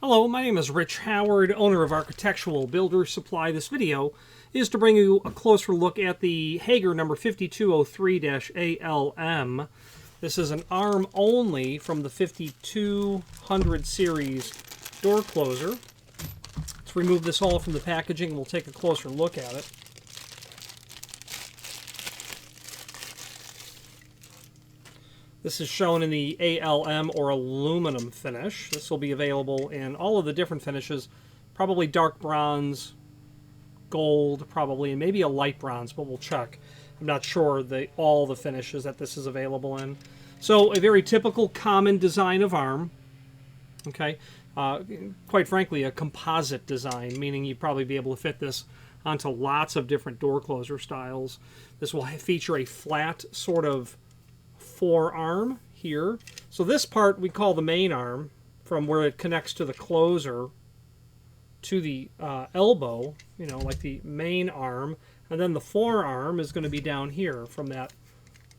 Hello, my name is Rich Howard, owner of Architectural Builder Supply. This video is to bring you a closer look at the Hager number 5203-ALM. This is an arm only from the 5200 series door closer. Let's remove this all from the packaging and we'll take a closer look at it. This is shown in the ALM or aluminum finish. This will be available in all of the different finishes, probably dark bronze, gold probably, and maybe a light bronze, but we'll check. I'm not sure all the finishes that this is available in. So a very typical common design of arm. Okay, quite frankly, a composite design, meaning you'd probably be able to fit this onto lots of different door closer styles. This will feature a flat sort of forearm here. So this part we call the main arm, from where it connects to the closer to the elbow, you know, like the main arm, and then the forearm is going to be down here from that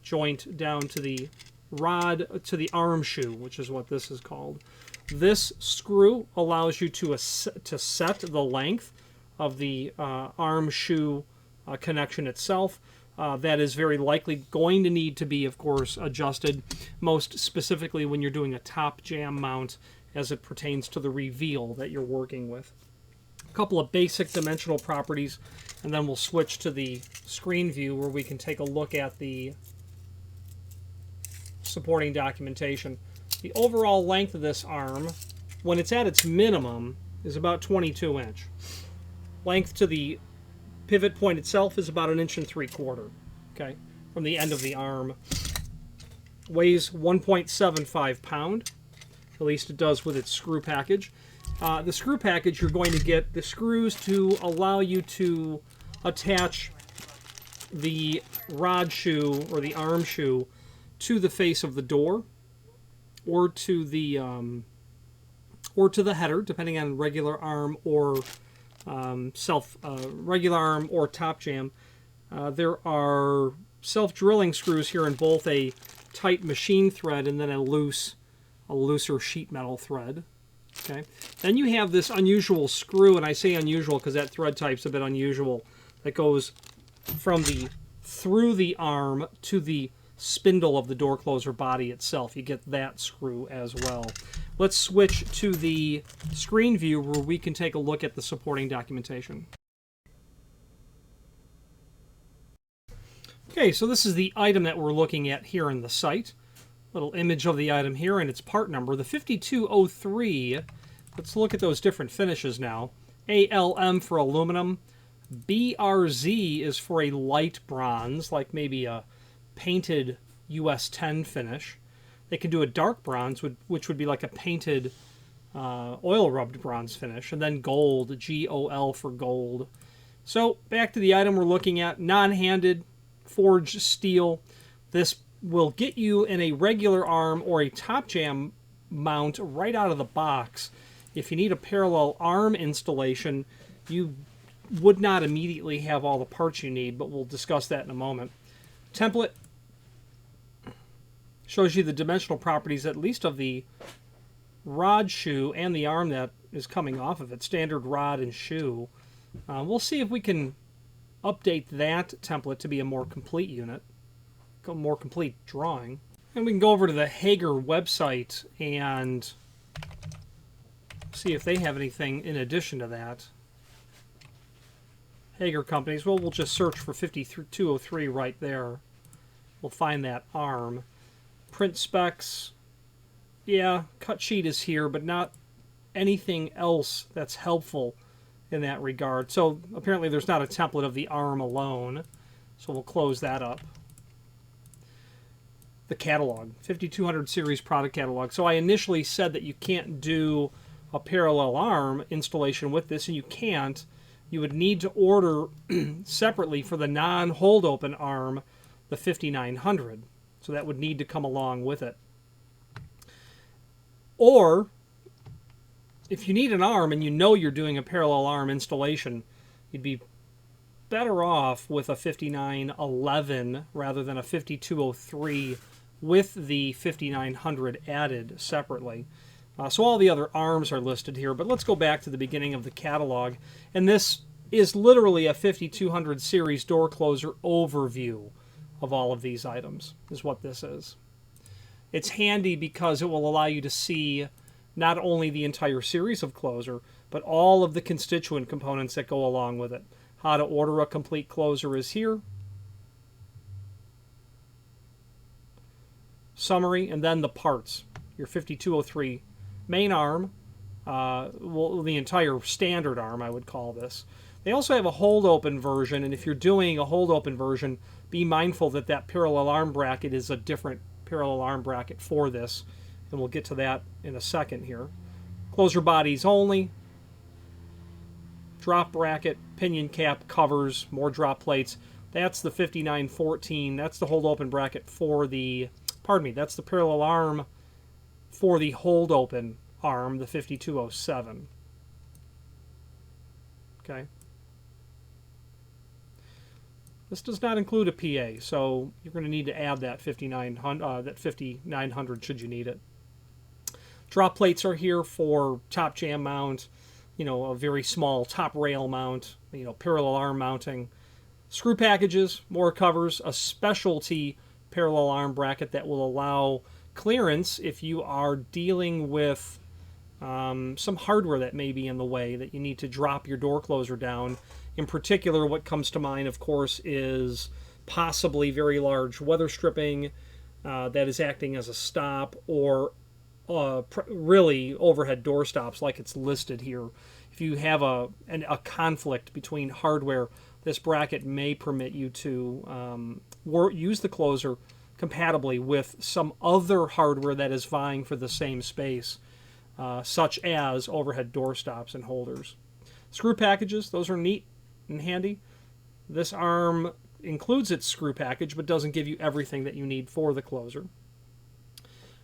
joint down to the rod to the arm shoe, which is what this is called. This screw allows you to set the length of the arm shoe connection itself. That is very likely going to need to be, of course, adjusted, most specifically when you're doing a top jam mount as it pertains to the reveal that you're working with. A couple of basic dimensional properties, and then we'll switch to the screen view where we can take a look at the supporting documentation. The overall length of this arm, when it's at its minimum, is about 22 inch. Length to the pivot point itself is about 1 3/4 inches, okay, from the end of the arm. Weighs 1.75 pounds, at least it does with its screw package. The screw package, you're going to get the screws to allow you to attach the rod shoe or the arm shoe to the face of the door, or to the header, depending on regular arm or regular arm or top jam. There are self-drilling screws here in both a tight machine thread and then a looser sheet metal thread. Okay. Then you have this unusual screw, and I say unusual because that thread type's a bit unusual, that goes from through the arm to the spindle of the door closer body itself. You get that screw as well. Let's switch to the screen view where we can take a look at the supporting documentation. Okay, so this is the item that we're looking at here in the site. Little image of the item here and its part number, the 5203. Let's look at those different finishes now. ALM for aluminum. BRZ is for a light bronze, like maybe a painted US 10 finish. They can do a dark bronze, which would be like a painted oil rubbed bronze finish, and then gold, GOL for gold. So back to the item we're looking at, non-handed forged steel. This will get you in a regular arm or a top jam mount right out of the box. If you need a parallel arm installation, you would not immediately have all the parts you need, but we'll discuss that in a moment. Template shows you the dimensional properties, at least of the rod shoe and the arm that is coming off of it, standard rod and shoe. We'll see if we can update that template to be a more complete unit, a more complete drawing. And we can go over to the Hager website and see if they have anything in addition to that. Hager companies, well, we'll just search for 5203 right there. We'll find that arm. Print specs, yeah, cut sheet is here, but not anything else that's helpful in that regard. So apparently there's not a template of the arm alone, so we'll close that up. The catalog, 5200 series product catalog. So I initially said that you can't do a parallel arm installation with this, and you can't. You would need to order separately for the non-hold open arm, the 5900. So that would need to come along with it. Or, if you need an arm and you know you're doing a parallel arm installation, you'd be better off with a 5911 rather than a 5203 with the 5900 added separately. So all the other arms are listed here, but let's go back to the beginning of the catalog. And this is literally a 5200 series door closer overview of all of these items, is what this is. It's handy because it will allow you to see not only the entire series of closer, but all of the constituent components that go along with it. How to order a complete closer is here. Summary, and then the parts. Your 5203 main arm, well, the entire standard arm, I would call this. They also have a hold open version, and if you're doing a hold open version, be mindful that that parallel arm bracket is a different parallel arm bracket for this, and we'll get to that in a second here. Closer bodies only, drop bracket, pinion cap, covers, more drop plates. That's the 5914. That's the hold open bracket for the, pardon me, that's the parallel arm for the hold open arm, the 5207. Okay. This does not include a PA, so you're going to need to add that 5900 should you need it. Drop plates are here for top jam mount, you know, a very small top rail mount, you know, parallel arm mounting. Screw packages, more covers, a specialty parallel arm bracket that will allow clearance if you are dealing with some hardware that may be in the way that you need to drop your door closer down. In particular, what comes to mind, of course, is possibly very large weather stripping that is acting as a stop, or really overhead door stops like it's listed here. If you have a conflict between hardware, this bracket may permit you to use the closer compatibly with some other hardware that is vying for the same space, such as overhead door stops and holders. Screw packages, those are neat and handy. This arm includes its screw package, but doesn't give you everything that you need for the closer.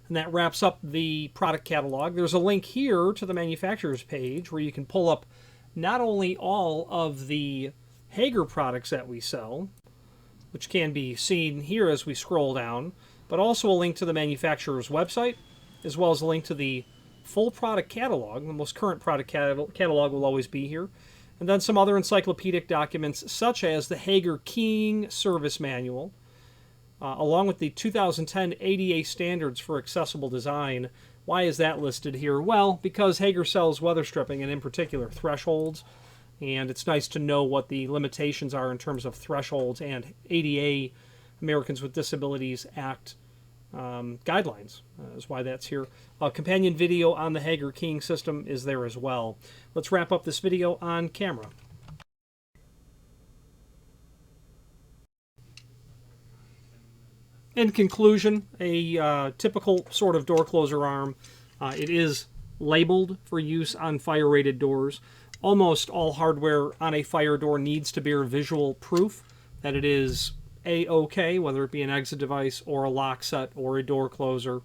And that wraps up the product catalog. There's a link here to the manufacturer's page where you can pull up not only all of the Hager products that we sell, which can be seen here as we scroll down, but also a link to the manufacturer's website, as well as a link to the full product catalog. The most current product catalog will always be here. And then some other encyclopedic documents, such as the Hager Keying Service Manual, along with the 2010 ADA Standards for Accessible Design. Why is that listed here? Well, because Hager sells weather stripping, and in particular thresholds, and it's nice to know what the limitations are in terms of thresholds and ADA, Americans with Disabilities Act guidelines, is why that's here. A companion video on the Hager keying system is there as well. Let's wrap up this video on camera. In conclusion, a typical sort of door closer arm. It is labeled for use on fire-rated doors. Almost all hardware on a fire door needs to bear visual proof that it is A-OK, whether it be an exit device or a lock set or a door closer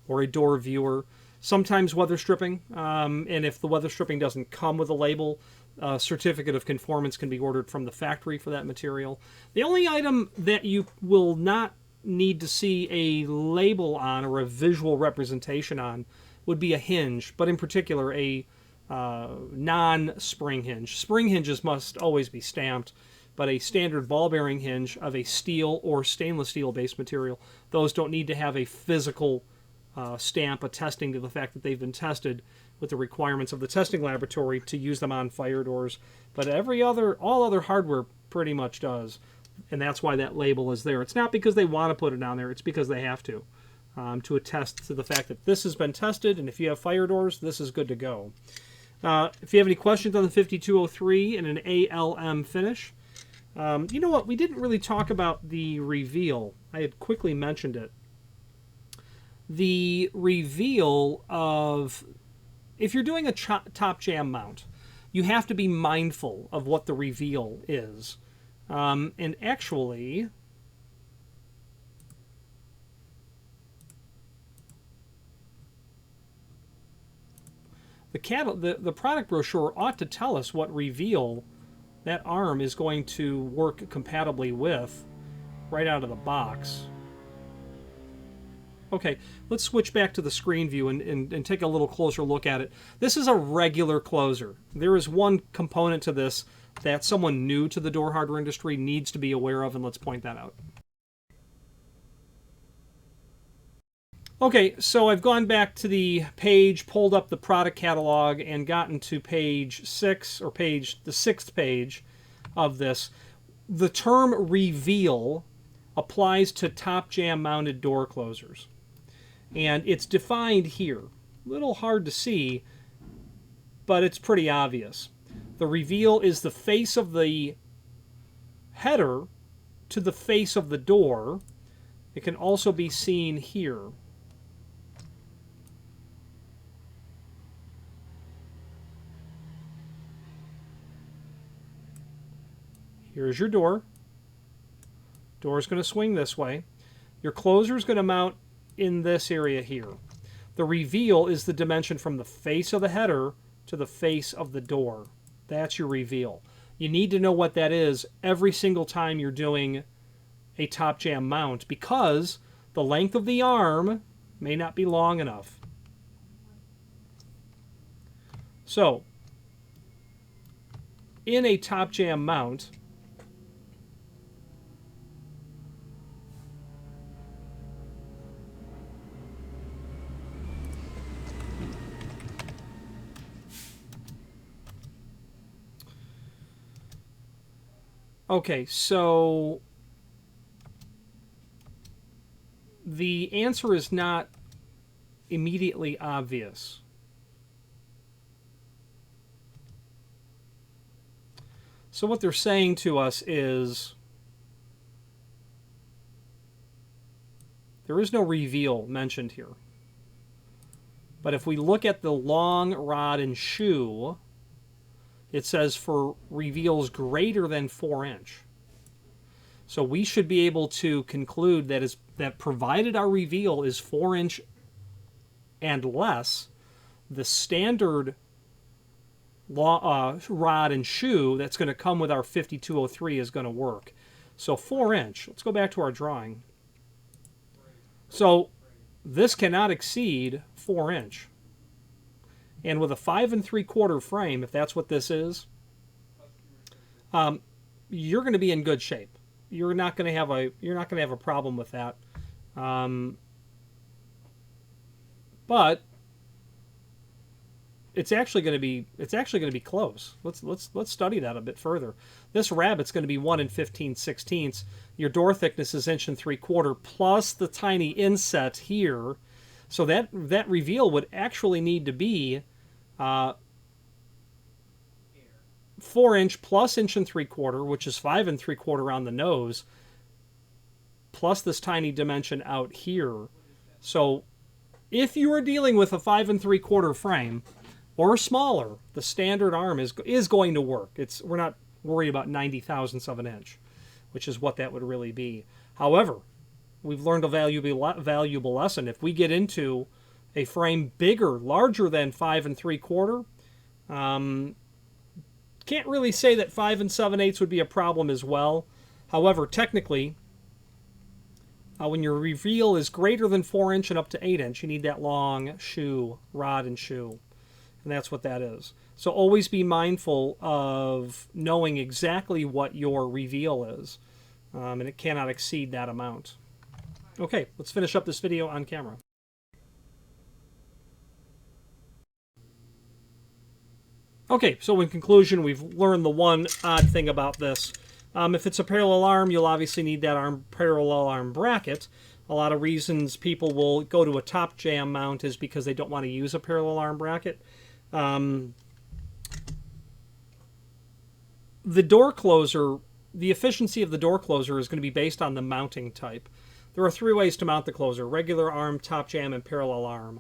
or a door viewer. Sometimes weather stripping, and if the weather stripping doesn't come with a label, a certificate of conformance can be ordered from the factory for that material. The only item that you will not need to see a label on or a visual representation on would be a hinge, but in particular a non-spring hinge. Spring hinges must always be stamped, but a standard ball bearing hinge of a steel or stainless steel based material, those don't need to have a physical stamp attesting to the fact that they've been tested with the requirements of the testing laboratory to use them on fire doors. But all other hardware pretty much does, and that's why that label is there. It's not because they want to put it on there, it's because they have to attest to the fact that this has been tested, and if you have fire doors, this is good to go. If you have any questions on the 5203 and an ALM finish, you know what? We didn't really talk about the reveal. I had quickly mentioned it. The reveal of, if you're doing a top jam mount, you have to be mindful of what the reveal is. And actually, the product brochure ought to tell us what reveal that arm is going to work compatibly with right out of the box. Okay, let's switch back to the screen view and take a little closer look at it. This is a regular closer. There is one component to this that someone new to the door hardware industry needs to be aware of, and let's point that out. Okay, so I've gone back to the page, pulled up the product catalog, and gotten to page 6, or the 6th page of this. The term reveal applies to top jam mounted door closers. And it's defined here. A little hard to see, but it's pretty obvious. The reveal is the face of the header to the face of the door. It can also be seen here. Here's your door. Door's going to swing this way. Your closer is going to mount in this area here. The reveal is the dimension from the face of the header to the face of the door. That's your reveal. You need to know what that is every single time you're doing a top jam mount, because the length of the arm may not be long enough. So, in a top jam mount, okay, so the answer is not immediately obvious. So what they're saying to us is there is no reveal mentioned here. But if we look at the long rod and shoe, it says for reveals greater than 4 inch. So we should be able to conclude that provided our reveal is 4 inch and less, the standard rod and shoe that's going to come with our 5203 is going to work. So 4 inch. Let's go back to our drawing. So this cannot exceed 4 inch. And with a 5 3/4 frame, if that's what this is, you're going to be in good shape. You're not going to have a problem with that. But it's actually going to be close. Let's study that a bit further. This rabbit's going to be 1 15/16. Your door thickness is 1 3/4 plus the tiny inset here. So that reveal would actually need to be 4 inch plus 1 3/4, which is 5 3/4 on the nose, plus this tiny dimension out here. So if you are dealing with a 5 3/4 frame or smaller, the standard arm is going to work. We're not worried about 90 thousandths of an inch, which is what that would really be. However, we've learned a valuable lesson. If we get into a frame larger than 5 3/4, can't really say that 5 7/8 would be a problem as well. However, technically, when your reveal is greater than 4 inch and up to 8 inch, you need that long rod and shoe. And that's what that is. So always be mindful of knowing exactly what your reveal is. And it cannot exceed that amount. Okay, let's finish up this video on camera. Okay, so in conclusion, we've learned the one odd thing about this. If it's a parallel arm, you'll obviously need that parallel arm bracket. A lot of reasons people will go to a top jam mount is because they don't want to use a parallel arm bracket. The door closer, the efficiency of the door closer is going to be based on the mounting type. There are 3 ways to mount the closer: regular arm, top jam, and parallel arm.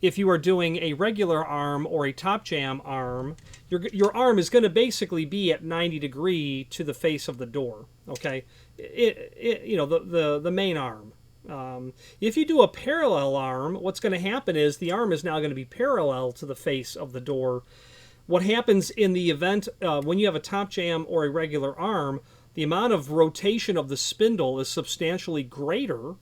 If you are doing a regular arm or a top jam arm, your arm is going to basically be at 90 degrees to the face of the door. Okay, the main arm. If you do a parallel arm, what's going to happen is the arm is now going to be parallel to the face of the door. What happens in the event when you have a top jam or a regular arm, the amount of rotation of the spindle is substantially greater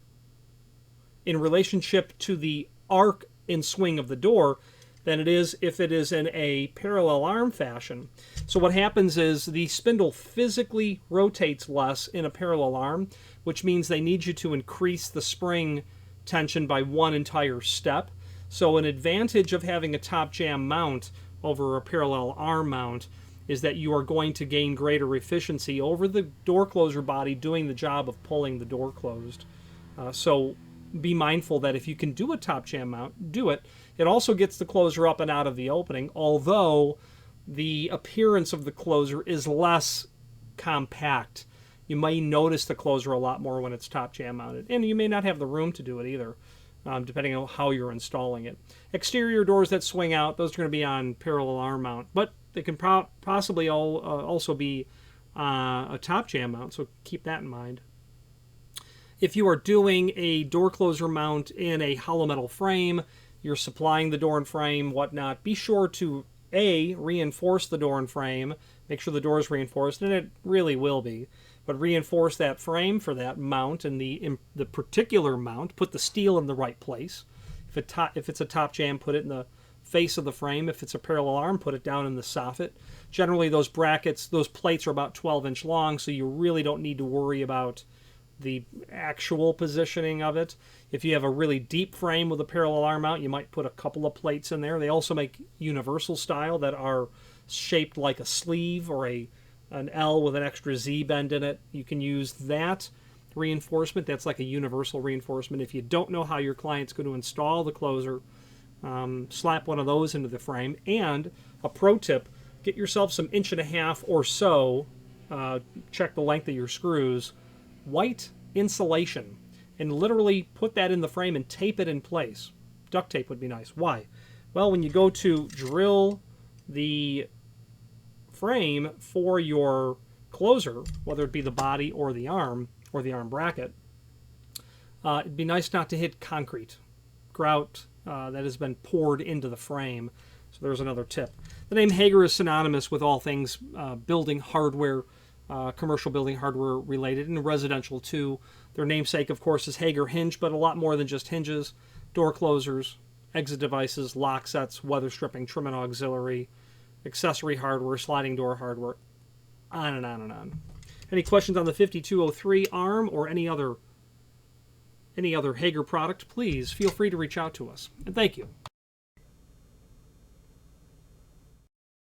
in relationship to the arc and swing of the door than it is if it is in a parallel arm fashion. So what happens is the spindle physically rotates less in a parallel arm, which means they need you to increase the spring tension by one entire step. So an advantage of having a top jam mount over a parallel arm mount is that you are going to gain greater efficiency over the door closer body doing the job of pulling the door closed. So be mindful that if you can do a top jam mount, do it. It also gets the closer up and out of the opening, although the appearance of the closer is less compact. You may notice the closer a lot more when it's top jam mounted, and you may not have the room to do it either, depending on how you're installing it. Exterior doors that swing out, those are going to be on parallel arm mount, but they can possibly also be a top jam mount, so keep that in mind. If you are doing a door closer mount in a hollow metal frame, you're supplying the door and frame, whatnot, be sure to A, reinforce the door and frame, make sure the door is reinforced, and it really will be, but reinforce that frame for that mount and the particular mount. Put the steel in the right place. If it's a top jam, put it in the face of the frame. If it's a parallel arm, put it down in the soffit. Generally, those brackets, those plates are about 12-inch long, so you really don't need to worry about the actual positioning of it. If you have a really deep frame with a parallel arm mount, you might put a couple of plates in there. They also make universal style that are shaped like a sleeve or an L with an extra Z bend in it. You can use that reinforcement. That's like a universal reinforcement. If you don't know how your client's going to install the closer, slap one of those into the frame. And a pro tip, get yourself some 1.5" or so, check the length of your screws, white insulation, and literally put that in the frame and tape it in place. Duct tape would be nice. Why? Well, when you go to drill the frame for your closer, whether it be the body or the arm bracket, it'd be nice not to hit concrete, grout that has been poured into the frame. So there's another tip. The name Hager is synonymous with all things building hardware, commercial building hardware related, and residential too. Their namesake, of course, is Hager hinge, but a lot more than just hinges. Door closers, exit devices, lock sets, weather stripping, trim and auxiliary, accessory hardware, sliding door hardware, on and on and on. Any questions on the 5203 arm or any other Hager product, please feel free to reach out to us. And thank you.